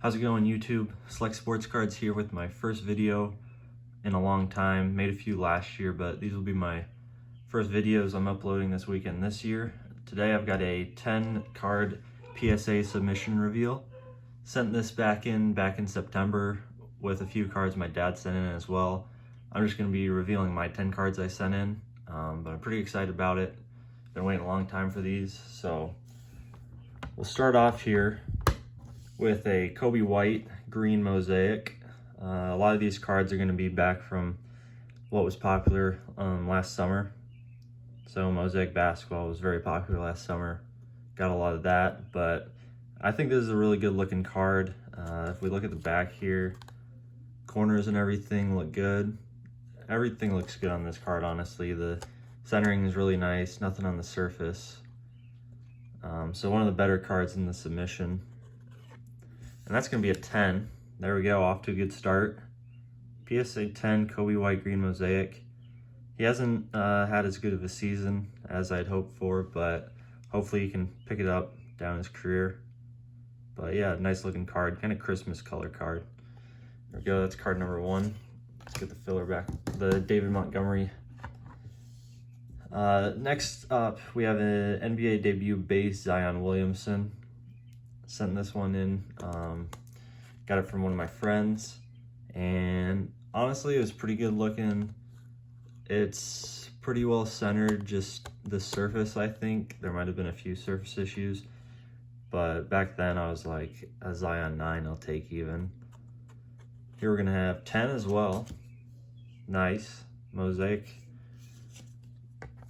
How's it going, YouTube? Select Sports Cards here with my first video in a long time. Made a few last year, but these will be my first videos I'm uploading this weekend this year. Today I've got a 10 card PSA submission reveal. Sent this back in September with a few cards my dad sent in as well. I'm just going to be revealing my 10 cards I sent in, but I'm pretty excited about it. Been waiting a long time for these, so we'll start off here with a Kobe White green mosaic. A lot of these cards are going to be back from what was popular last summer. So mosaic basketball was very popular last summer. Got a lot of that, but I think this is a really good looking card. If we look at the back here, corners and everything look good. Everything looks good on this card, honestly. The centering is really nice, nothing on the surface. So one of the better cards in the submission. And that's going to be a 10. There we go, off to a good start. PSA 10 Kobe White green mosaic. He hasn't had as good of a season as I'd hoped for, but hopefully he can pick it up down his career. But yeah, nice looking card, kind of Christmas color card. There we go, that's card number 1. Let's get the filler back. The David Montgomery. Next up, we have an NBA debut base, Zion Williamson. Sent this one in, got it from one of my friends, and honestly it was pretty good looking. It's pretty well centered, just the surface. I think there might have been a few surface issues, but back then I was like, a Zion 9 I'll take even. Here we're gonna have 10 as well. Nice mosaic.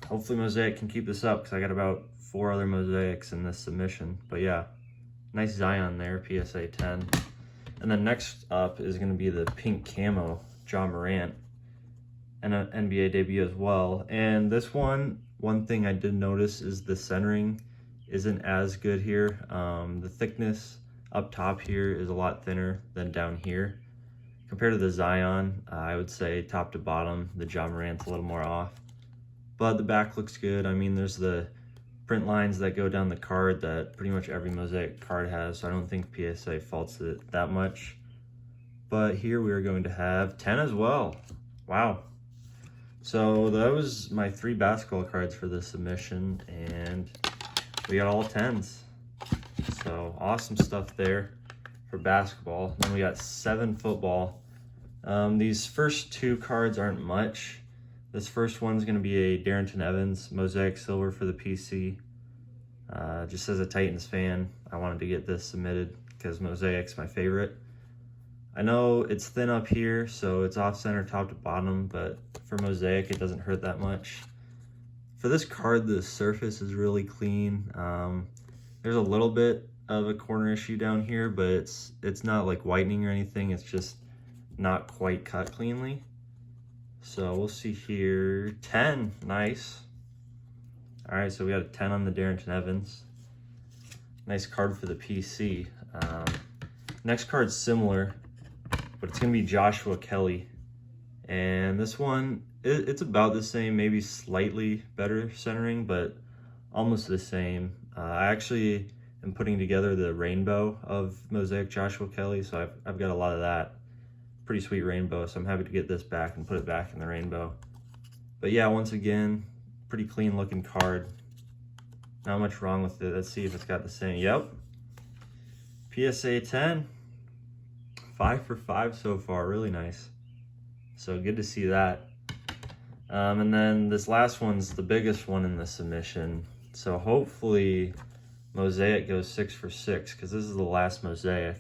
Hopefully mosaic can keep this up, because I got about 4 other mosaics in this submission. But yeah, nice Zion there, PSA 10. And then next up is going to be the pink camo, Morant, and an NBA debut as well. And this one thing I did notice is the centering isn't as good here. The thickness up top here is a lot thinner than down here. Compared to the Zion, I would say top to bottom, the Morant's a little more off. But the back looks good. I mean, there's the print lines that go down the card that pretty much every mosaic card has, so I don't think PSA faults it that much. But here we are going to have 10 as well. Wow. So that was my 3 basketball cards for this submission, and we got all 10s. So awesome stuff there for basketball. Then we got 7 football. These first 2 cards aren't much. This first one's going to be a Darrington Evans mosaic silver for the PC. Just as a Titans fan, I wanted to get this submitted because mosaic's my favorite. I know it's thin up here, so it's off center top to bottom, but for mosaic it doesn't hurt that much. For this card, the surface is really clean. There's a little bit of a corner issue down here, but it's not like whitening or anything. It's just not quite cut cleanly. So we'll see here, 10, nice. All right, so we got a 10 on the Darrington Evans. Nice card for the PC. Next card's similar, but it's gonna be Joshua Kelly. And this one, it's about the same, maybe slightly better centering, but almost the same. I actually am putting together the rainbow of mosaic Joshua Kelly, so I've got a lot of that. Pretty sweet rainbow, so I'm happy to get this back and put it back in the rainbow. But yeah, once again, pretty clean looking card. Not much wrong with it. Let's see if it's got the same. Yep. PSA 10. 5 for 5 so far. Really nice. So good to see that. And then this last one's the biggest one in the submission. So hopefully mosaic goes 6 for 6, because this is the last mosaic.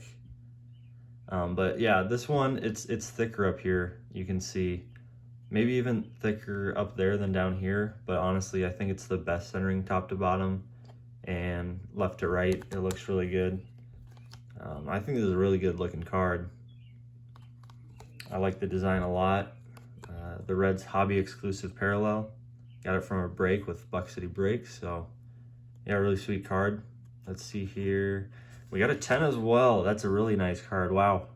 But yeah, this one, it's thicker up here. You can see maybe even thicker up there than down here, but honestly I think it's the best centering top to bottom and left to right. It looks really good. I think this is a really good looking card. I like the design a lot. The red's hobby exclusive parallel. Got it from a break with Buck City Breaks, so yeah, really sweet card. Let's see here. We got a 10 as well. That's a really nice card. Wow.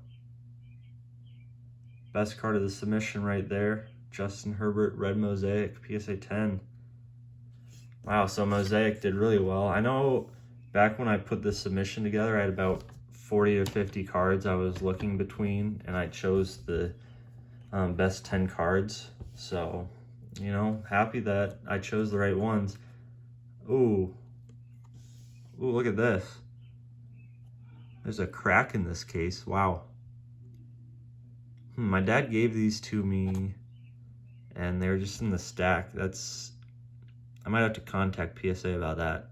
Best card of the submission right there. Justin Herbert, red mosaic, PSA 10. Wow, so mosaic did really well. I know back when I put this submission together, I had about 40 to 50 cards I was looking between, and I chose the best 10 cards. So, you know, happy that I chose the right ones. Ooh, look at this. There's a crack in this case. Wow. My dad gave these to me, and they're just in the stack. I might have to contact PSA about that.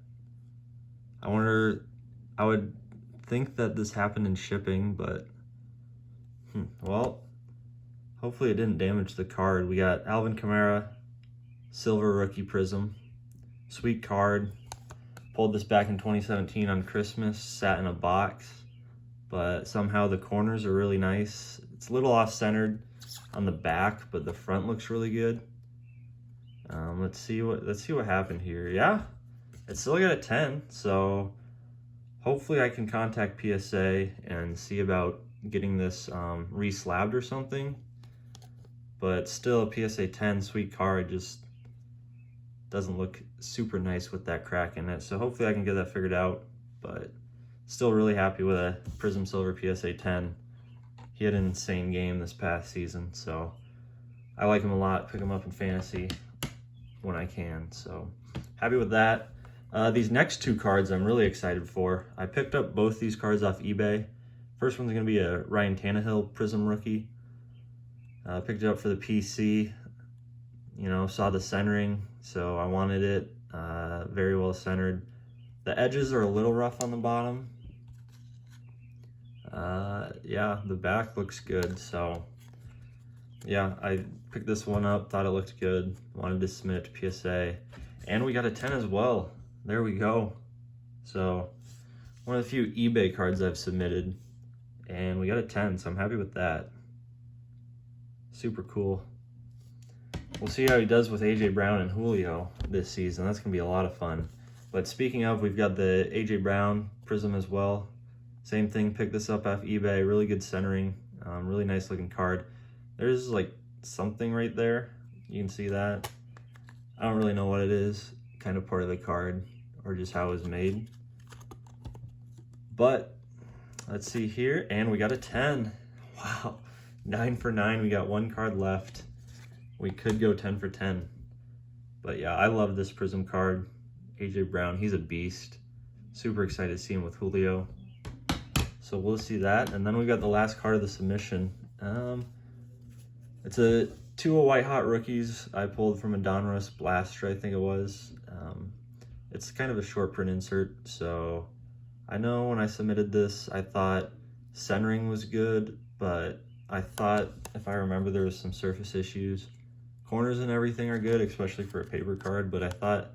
I would think that this happened in shipping, but well, hopefully it didn't damage the card. We got Alvin Kamara, silver rookie prism, sweet card. Pulled this back in 2017 on Christmas, sat in a box, but somehow the corners are really nice. It's a little off-centered on the back, but the front looks really good. Let's see what happened here. Yeah, it's still got a 10, so hopefully I can contact PSA and see about getting this re-slabbed or something. But still, a PSA 10 sweet card just doesn't look super nice with that crack in it. So hopefully I can get that figured out, but still really happy with a Prism Silver PSA 10. He had an insane game this past season, so I like him a lot. Pick him up in fantasy when I can, so happy with that. These next two cards I'm really excited for. I picked up both these cards off eBay. First one's going to be a Ryan Tannehill Prism rookie. Picked it up for the PC. You know, saw the centering, so I wanted it. Very well centered. The edges are a little rough on the bottom. Yeah, the back looks good, so yeah, I picked this one up, thought it looked good, wanted to submit it to PSA, and we got a 10 as well. There we go. So one of the few eBay cards I've submitted, and we got a 10, so I'm happy with that. Super cool. We'll see how he does with AJ Brown and Julio this season. That's gonna be a lot of fun. But speaking of, we've got the AJ Brown Prism as well. Same thing, picked this up off eBay, really good centering, really nice looking card. There's like something right there, you can see that. I don't really know what it is, kind of part of the card or just how it was made. But let's see here, and we got a 10. Wow, 9 for 9, we got one card left. We could go 10 for 10. But yeah, I love this Prism card. AJ Brown, he's a beast. Super excited to see him with Julio. So we'll see that. And then we got the last card of the submission. It's a 2 White Hot rookies I pulled from a Donruss Blaster, I think it was. It's kind of a short print insert, so I know when I submitted this, I thought centering was good, but I thought, if I remember, there was some surface issues. Corners and everything are good, especially for a paper card, but I thought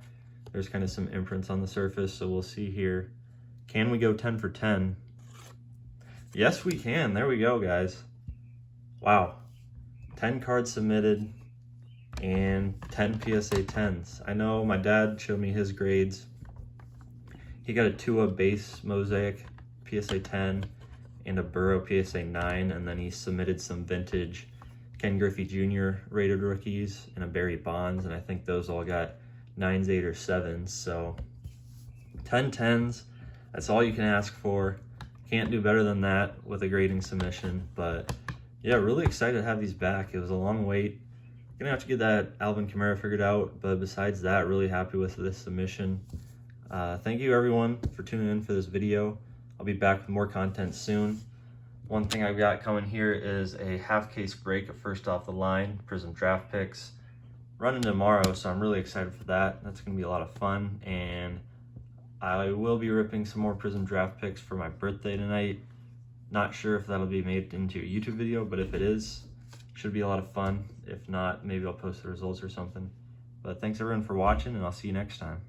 there's kind of some imprints on the surface, so we'll see here. Can we go 10 for 10? Yes, we can. There we go, guys. Wow. 10 cards submitted and 10 PSA 10s. I know my dad showed me his grades. He got a Tua base mosaic PSA 10 and a Burrow PSA 9, and then he submitted some vintage Ken Griffey Jr. rated rookies and a Barry Bonds, and I think those all got 9s, 8, or 7s. So 10 10s, that's all you can ask for. Can't do better than that with a grading submission, but yeah, really excited to have these back. It was a long wait. Gonna have to get that Alvin Kamara figured out, but besides that, really happy with this submission. Thank you everyone for tuning in for this video. I'll be back with more content soon. One thing I've got coming here is a half case break of first off the line Prism draft picks running tomorrow, so I'm really excited for that. That's gonna be a lot of fun, and I will be ripping some more Prism draft picks for my birthday tonight. Not sure if that'll be made into a YouTube video, but if it is, should be a lot of fun. If not, maybe I'll post the results or something. But thanks everyone for watching, and I'll see you next time.